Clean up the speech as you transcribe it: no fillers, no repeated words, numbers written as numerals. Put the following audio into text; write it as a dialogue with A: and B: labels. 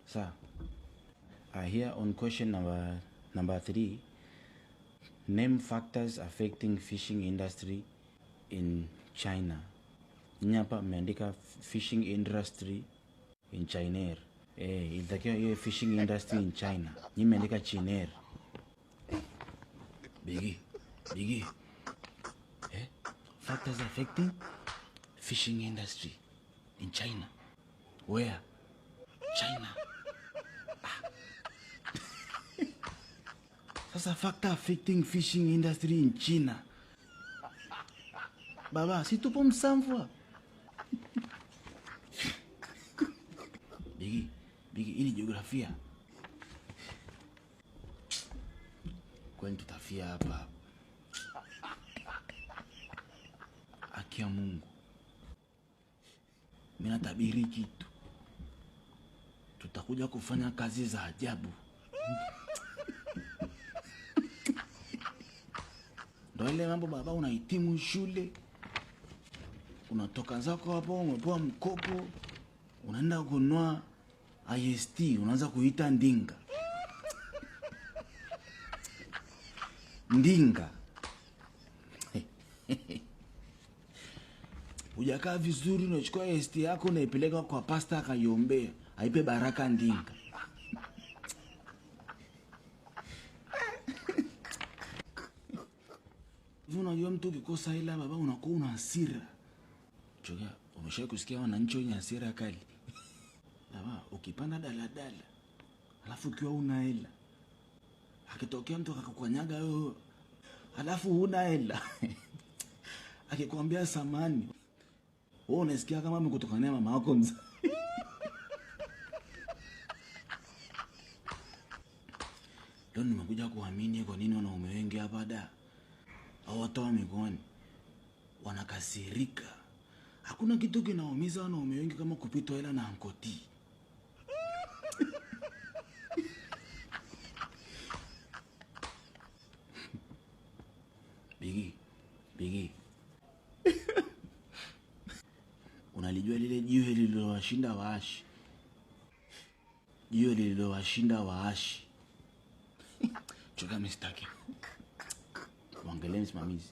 A: Sir, here on question number 3, name factors affecting fishing industry in China. Nyapa meandika fishing industry in China. Ilitakiwa hiyo fishing industry in China. Nyinyi meandika China. Bigi. Factors affecting fishing industry in China. Where? China. Sasa factor affecting fishing industry in China. Baba, si tupo msamvwa. Bigi, hii ni jiografia. Kwani tutafia hapa. Haki ya Mungu. Mimi natabiri kitu. Tutakuja kufanya kazi za ajabu. Ndio ile mambo baba, unahitimu shule. Unatoka zako hapo, umepewa mkopo. Unaenda kununua IST, unaanza kuita ndinga. Ndinga. Hujakaa vizuri, unachukua IST yako unaipeleka kwa pasta akaiombea, aipe baraka ndinga. Unajua mtu ukikosa hela baba unakuwa una hasira. Choga, umeshawahi kusikia wananchi wenye hasira kali? Baba, ukipanda daladala, alafu ukiwa una hela, akitokea mtu akakukanyaga wewe, alafu huna hela, akikwambia samani, wewe unasikia kama amekutokania mama yako mzee. Leo nimekuja kuamini kwa nini wanaume wengi hapa da au watu wa mikoani wanakasirika. Hakuna kitu kinaumiza wanaume wengi kama kupitwa hela na ankoti. Bigi. Unalijua lile jiwe lililowashinda waashi? Jiwe lililowashinda waashi. Choka mistake. Mwangalie msimamizi.